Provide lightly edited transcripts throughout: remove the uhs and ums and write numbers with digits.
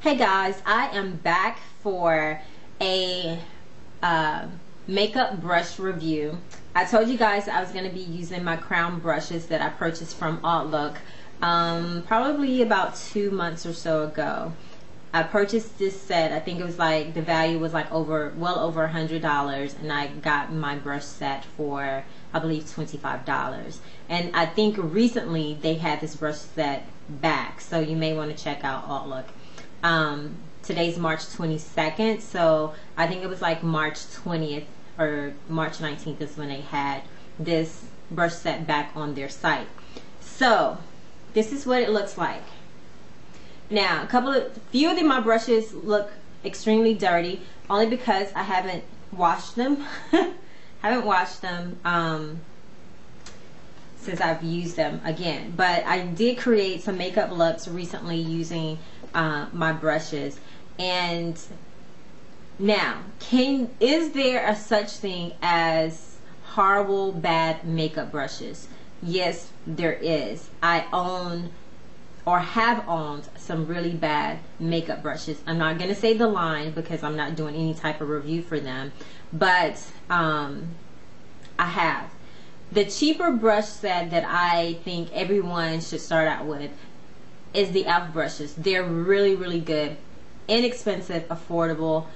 Hey guys, I am back for a makeup brush review. I told you guys I was going to be using my crown brushes that I purchased from Hautelook probably about 2 months or so ago. I purchased this set. I think it was like the value was like well over $100, and I got my brush set for I believe $25. And I think recently they had this brush set back, so you may want to check out Hautelook. Today's March 22nd, so I think it was like March 20th or March 19th is when they had this brush set back on their site. So this is what it looks like. Now, few of my brushes look extremely dirty, only because I haven't washed them. Haven't washed them since I've used them again. But I did create some makeup looks recently using my brushes. And now, is there a such thing as horrible bad makeup brushes? Yes, there is. I own or have owned some really bad makeup brushes. I'm not going to say the line because I'm not doing any type of review for them, but I have. The cheaper brush set that I think everyone should start out with is the e.l.f. brushes. They're really, really good, inexpensive, affordable.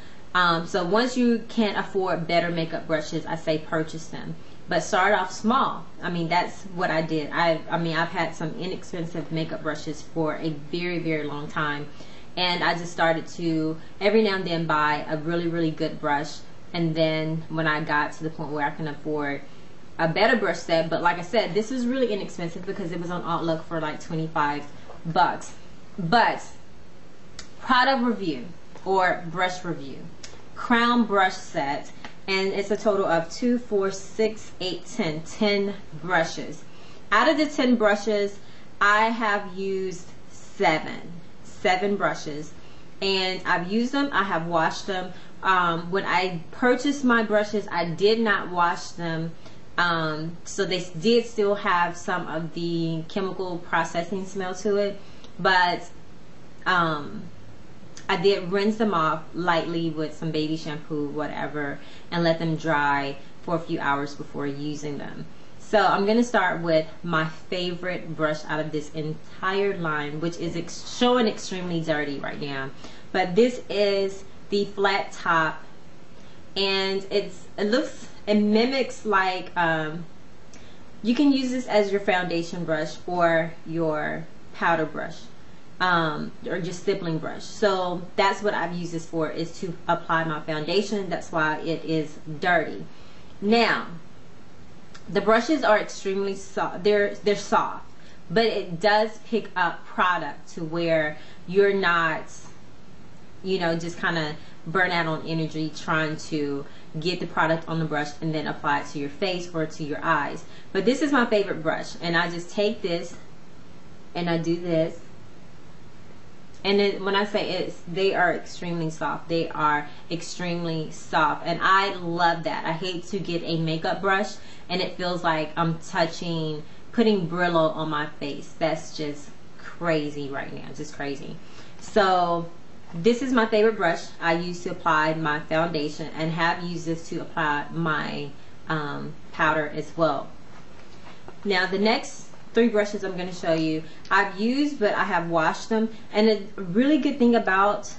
So once you can't afford better makeup brushes, I say purchase them. But start off small. I mean, that's what I did. I mean, I've had some inexpensive makeup brushes for a very, very long time. And I just started to, every now and then, buy a really, really good brush. And then when I got to the point where I can afford a better brush set, but like I said, this is really inexpensive because it was on Hautelook for like 25 bucks. But product review or brush review. Crown brush set. And it's a total of 2, 4, 6, 8, 10 brushes. Out of the 10 brushes, I have used 7 brushes, and I've used them. I have washed them. When I purchased my brushes, I did not wash them, so they did still have some of the chemical processing smell to it, but I did rinse them off lightly with some baby shampoo, whatever, and let them dry for a few hours before using them. So I'm going to start with my favorite brush out of this entire line, which is showing extremely dirty right now. But this is the flat top, and it mimics like, you can use this as your foundation brush or your powder brush. Or just stippling brush. So that's what I've used this for, is to apply my foundation. That's why it is dirty. Now, the brushes are extremely soft. They're soft, but it does pick up product to where you're not, you know, just kind of burn out on energy trying to get the product on the brush and then apply it to your face or to your eyes. But this is my favorite brush, and I just take this and I do this. And then when I say they are extremely soft. They are extremely soft. And I love that. I hate to get a makeup brush and it feels like I'm putting Brillo on my face. That's just crazy right now. Just crazy. So this is my favorite brush I use to apply my foundation, and have used this to apply my powder as well. Now the next 3 brushes I'm going to show you, I've used, but I have washed them. And a really good thing about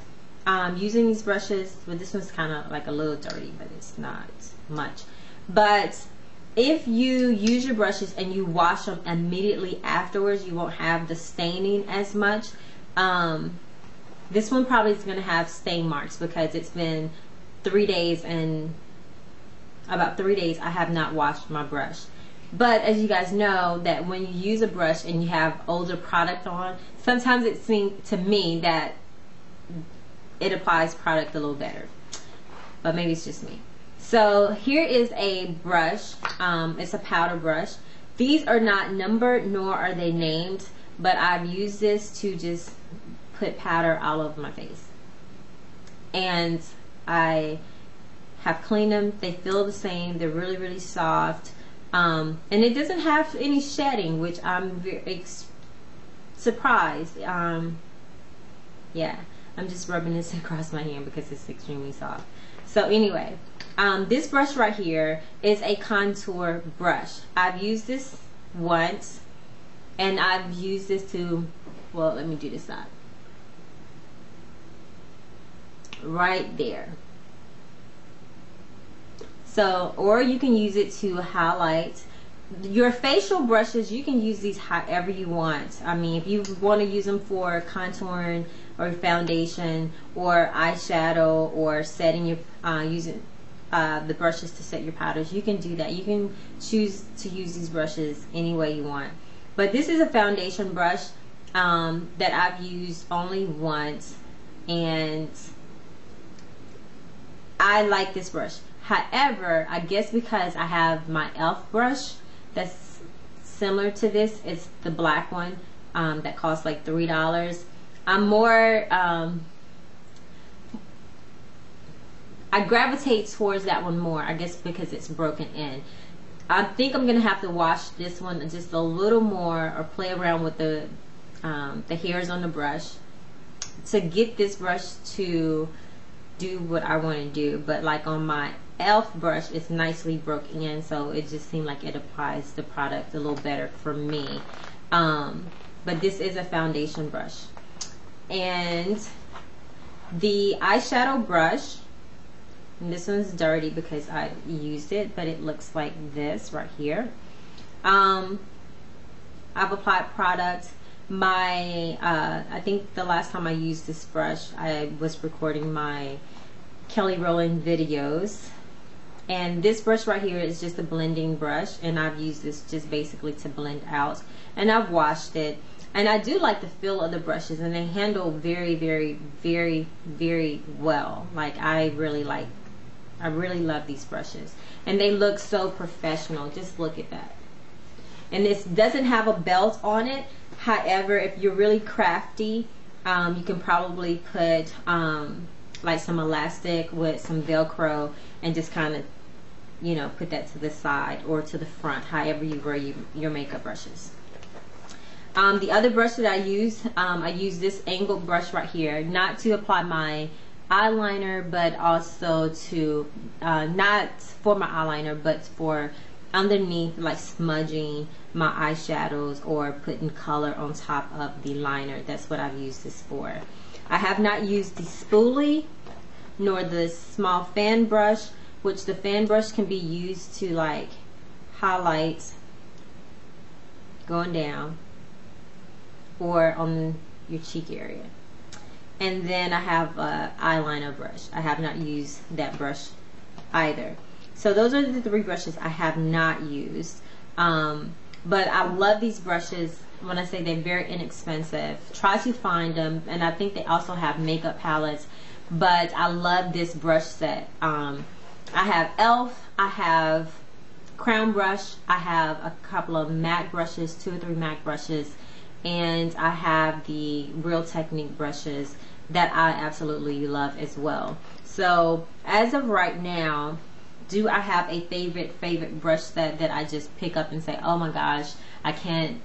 using these brushes, well, this one's kind of like a little dirty, but it's not much. But if you use your brushes and you wash them immediately afterwards, you won't have the staining as much. This one probably is going to have stain marks because it's been 3 days, and about 3 days I have not washed my brush. But as you guys know, that when you use a brush and you have older product on, sometimes it seems to me that it applies product a little better. But maybe it's just me. So here is a brush. It's a powder brush. These are not numbered, nor are they named, but I've used this to just put powder all over my face. And I have cleaned them. They feel the same. They're really, really soft. And it doesn't have any shedding, which I'm very surprised. Yeah, I'm just rubbing this across my hand because it's extremely soft. So anyway, this brush right here is a contour brush. I've used this once, and I've used this to, well, let me do this side. Right there. So, or you can use it to highlight. Your facial brushes, you can use these however you want. I mean, if you want to use them for contouring or foundation or eyeshadow or setting your, using the brushes to set your powders, you can do that. You can choose to use these brushes any way you want. But this is a foundation brush that I've used only once, and I like this brush. However, I guess because I have my e.l.f. brush that's similar to this, it's the black one that costs like $3. I'm more, I gravitate towards that one more, I guess because it's broken in. I think I'm gonna have to wash this one just a little more, or play around with the hairs on the brush to get this brush to do what I want to do. But like on my e.l.f. brush, it's nicely broken in, so it just seemed like it applies the product a little better for me. But this is a foundation brush. And the eyeshadow brush, and this one's dirty because I used it, but it looks like this right here. I've applied product. I think the last time I used this brush, I was recording my Kelly Rowland videos, and this brush right here is just a blending brush, and I've used this just basically to blend out, and I've washed it. And I do like the feel of the brushes, and they handle very, very, very, very well. Like I really love these brushes, and they look so professional. Just look at that. And this doesn't have a belt on it. However, if you're really crafty, you can probably put like some elastic with some Velcro and just kind of, you know, put that to the side or to the front, however you wear your makeup brushes. The other brush that I use this angled brush right here, not to apply my eyeliner, but also to, not for my eyeliner, but for underneath, like smudging my eyeshadows or putting color on top of the liner. That's what I've used this for. I have not used the spoolie nor the small fan brush, which the fan brush can be used to like highlight going down or on your cheek area. And then I have an eyeliner brush. I have not used that brush either. So those are the three brushes I have not used. But I love these brushes. When I say they're very inexpensive, try to find them. And I think they also have makeup palettes. But I love this brush set. I have e.l.f., I have Crown Brush, I have a couple of MAC brushes, 2 or 3 MAC brushes, and I have the Real Technique brushes that I absolutely love as well. So as of right now, do I have a favorite brush set that I just pick up and say, oh my gosh, I can't